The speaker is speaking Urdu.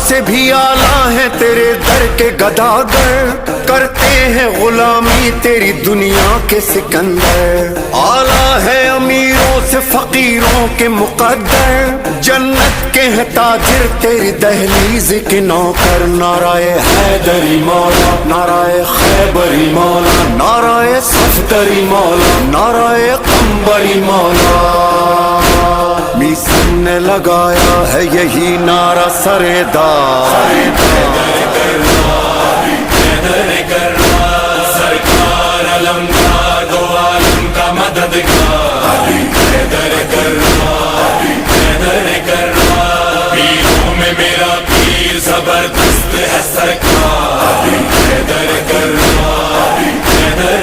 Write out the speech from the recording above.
سے بھی اعلیٰ ہیں تیرے در کے گداگر، کرتے ہیں غلامی تیری دنیا کے سکندر، اعلیٰ ہے امیروں سے فقیروں کے مقدر، جنت کے ہیں تاجر تیری دہلیز کے نوکر، نعرہ حیدری مولا، نعرہ خیبری مولا، نعرہ صفدری مولا، نعرہ قمبری مولا، میسن نے لگایا ہے یہی نعرہ سردار، سرکار علمدار دو عالم کا مددگار، حیدر کرار، حیدر کرار، پیروں میں میرا پیر زبردست ہے سرکار، حیدر کرار، حیدر